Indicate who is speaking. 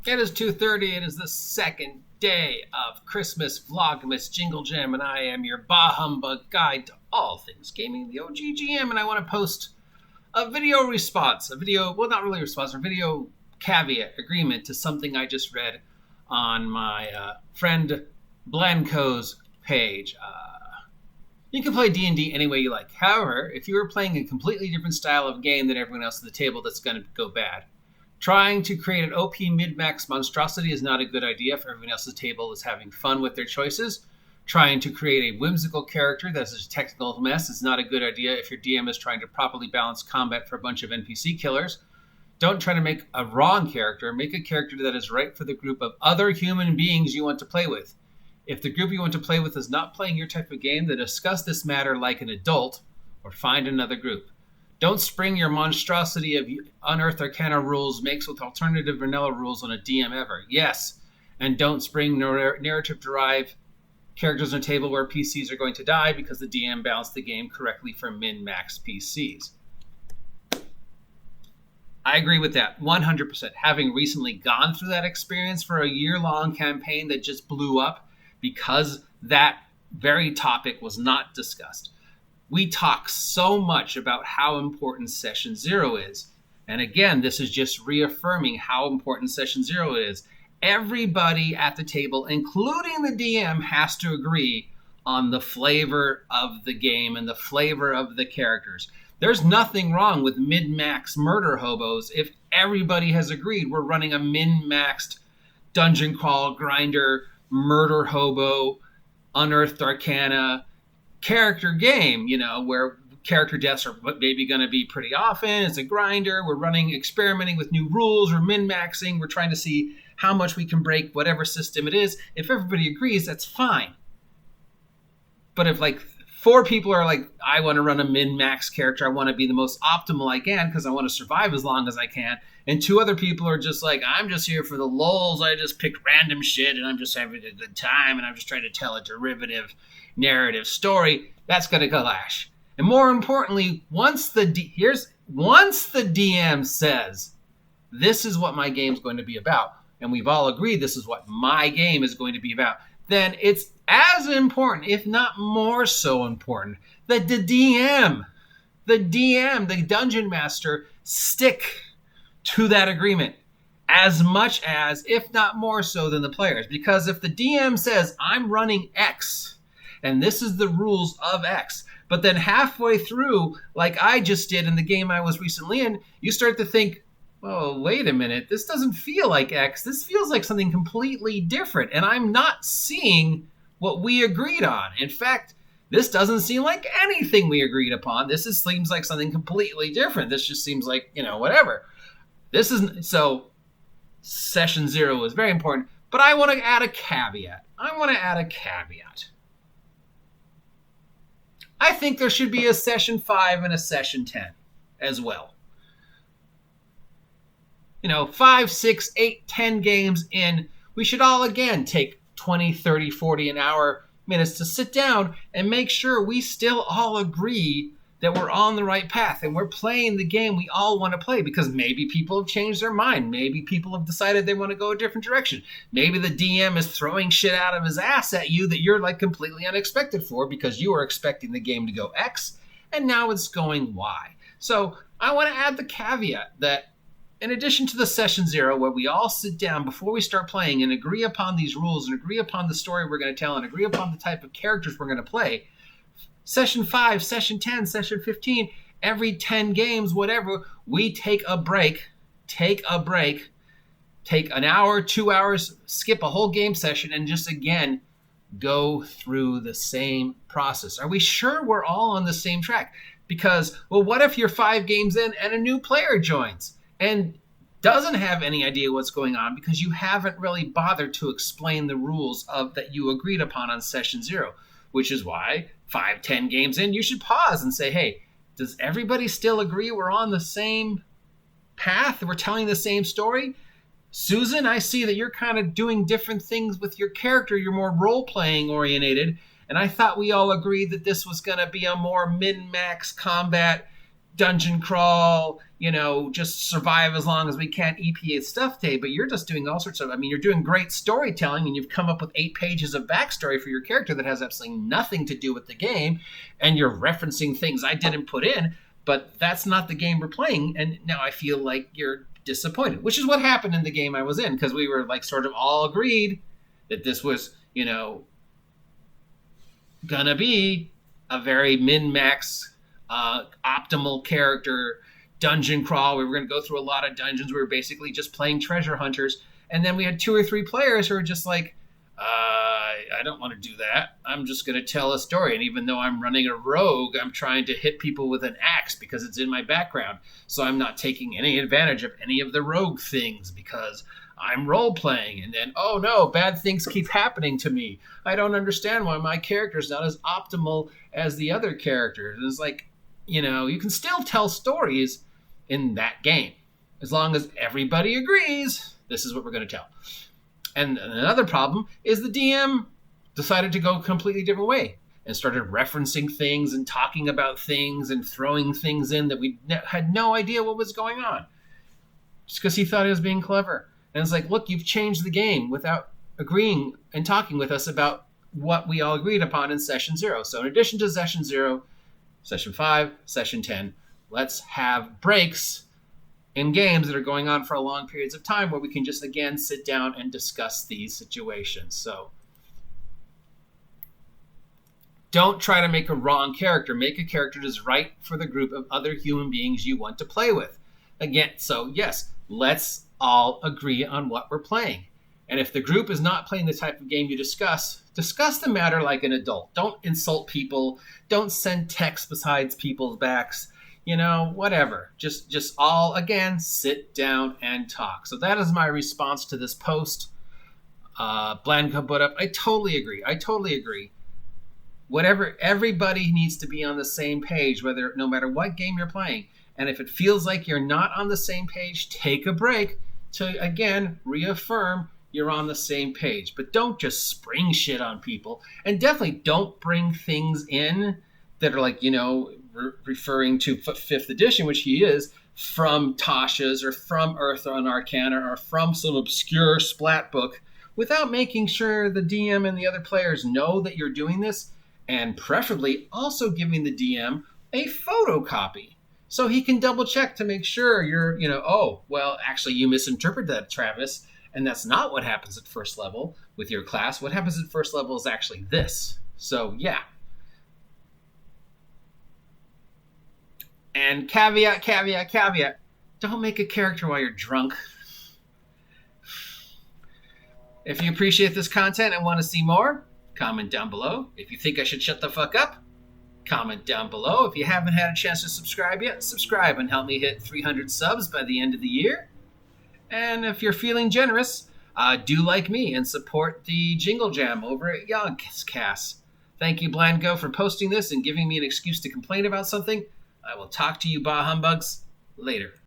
Speaker 1: It is 2:30. It is the second day of Christmas Vlogmas Jingle Jam, and I am your Bah Humbug guide to all things gaming, the OGGM, and I want to post a video response, not really a response, a video caveat agreement to something I just read on my friend Blandco's page. You can play D&D any way you like. However, if you are playing a completely different style of game than everyone else at the table, that's going to go bad. Trying to create an OP mid-max monstrosity is not a good idea if everyone else at the table is having fun with their choices. Trying to create a whimsical character that's a technical mess is not a good idea if your DM is trying to properly balance combat for a bunch of NPC killers. Don't try to make a wrong character. Make a character that is right for the group of other human beings you want to play with. If the group you want to play with is not playing your type of game, then discuss this matter like an adult or find another group. Don't spring your monstrosity of unearthed arcana rules makes with alternative vanilla rules on a DM ever. Yes, and don't spring narrative-derived characters on a table where PCs are going to die because the DM balanced the game correctly for min-max PCs. I agree with that 100%. Having recently gone through that experience for a year-long campaign that just blew up because that very topic was not discussed. We talk so much about how important Session 0 is. And again, this is just reaffirming how important Session 0 is. Everybody at the table, including the DM, has to agree on the flavor of the game and the flavor of the characters. There's nothing wrong with min-max murder hobos if everybody has agreed we're running a min-maxed dungeon crawl grinder, murder hobo, unearthed arcana character game, where character deaths are maybe going to be pretty often. It's a grinder. We're experimenting with new rules. We're min-maxing. We're trying to see how much we can break whatever system it is. If everybody agrees, that's fine. But if 4 people are like, I want to run a min-max character, I want to be the most optimal I can because I want to survive as long as I can, and 2 other people are just like, I'm just here for the lulz, I just picked random shit and I'm just having a good time and I'm just trying to tell a derivative narrative story, that's going to clash. And more importantly, once the DM says, this is what my game's going to be about, and we've all agreed this is what my game is going to be about, then it's as important, if not more so important, that the Dungeon Master, stick to that agreement as much as, if not more so, than the players. Because if the DM says, I'm running X, and this is the rules of X, but then halfway through, like I just did in the game I was recently in, you start to think, oh, wait a minute, this doesn't feel like X. This feels like something completely different, and I'm not seeing what we agreed on. In fact, this doesn't seem like anything we agreed upon. This seems like something completely different. This just seems like, whatever. So Session 0 is very important, but I want to add a caveat. I think there should be a Session 5 and a Session 10 as well. 5, 6, 8, 10 games in, we should all again take 20, 30, 40 an hour minutes to sit down and make sure we still all agree that we're on the right path and we're playing the game we all want to play, because maybe people have changed their mind. Maybe people have decided they want to go a different direction. Maybe the DM is throwing shit out of his ass at you that you're completely unexpected for because you were expecting the game to go X and now it's going Y. So I want to add the caveat that in addition to the Session 0, where we all sit down before we start playing and agree upon these rules and agree upon the story we're going to tell and agree upon the type of characters we're going to play, Session 5, Session 10, Session 15, every 10 games, whatever, we take a break, take an hour, 2 hours, skip a whole game session, and just again go through the same process. Are we sure we're all on the same track? Because, well, what if you're 5 games in and a new player joins and doesn't have any idea what's going on because you haven't really bothered to explain the rules that you agreed upon on Session 0, which is why 5, 10 games in, you should pause and say, hey, does everybody still agree we're on the same path? We're telling the same story? Susan, I see that you're kind of doing different things with your character. You're more role-playing oriented. And I thought we all agreed that this was going to be a more min-max combat dungeon crawl, just survive as long as we can, EPA stuff day, but you're just doing all sorts of, you're doing great storytelling and you've come up with 8 pages of backstory for your character that has absolutely nothing to do with the game, and you're referencing things I didn't put in, but that's not the game we're playing, and now I feel like you're disappointed, which is what happened in the game I was in, because we were like sort of all agreed that this was, gonna be a very min-max, optimal character dungeon crawl. We were going to go through a lot of dungeons. We were basically just playing treasure hunters. And then we had 2 or 3 players who were just like, I don't want to do that. I'm just going to tell a story. And even though I'm running a rogue, I'm trying to hit people with an axe because it's in my background. So I'm not taking any advantage of any of the rogue things because I'm role-playing. And then, oh no, bad things keep happening to me. I don't understand why my character's not as optimal as the other characters. It's like, you can still tell stories in that game as long as everybody agrees this is what we're going to tell. And another problem is the DM decided to go a completely different way and started referencing things and talking about things and throwing things in that we had no idea what was going on just because he thought he was being clever. And it's like, look, you've changed the game without agreeing and talking with us about what we all agreed upon in session 0. So in addition to session 0, session 5, session 10, let's have breaks in games that are going on for long periods of time where we can just, again, sit down and discuss these situations. So don't try to make a wrong character. Make a character that's right for the group of other human beings you want to play with. Again, so yes, let's all agree on what we're playing. And if the group is not playing the type of game you discuss the matter like an adult. Don't insult people. Don't send texts besides people's backs. Whatever. Just all, again, sit down and talk. So that is my response to this post. Blandco put up. I totally agree. Whatever, everybody needs to be on the same page, no matter what game you're playing. And if it feels like you're not on the same page, take a break to, again, reaffirm you're on the same page. But don't just spring shit on people. And definitely don't bring things in that are like, referring to 5th edition, which he is, from Tasha's or from Earth on Arcana or from some obscure splat book without making sure the DM and the other players know that you're doing this, and preferably also giving the DM a photocopy so he can double check to make sure you're, oh, well, actually you misinterpreted that, Travis, and that's not what happens at first level with your class. What happens at first level is actually this. So, yeah. And caveat, don't make a character while you're drunk. If you appreciate this content and want to see more, comment down below. If you think I should shut the fuck up, comment down below. If you haven't had a chance to subscribe yet, subscribe and help me hit 300 subs by the end of the year. And if you're feeling generous, do like me and support the Jingle Jam over at Yogscast. Thank you, Blandco, for posting this and giving me an excuse to complain about something. I will talk to you, bah humbugs, later.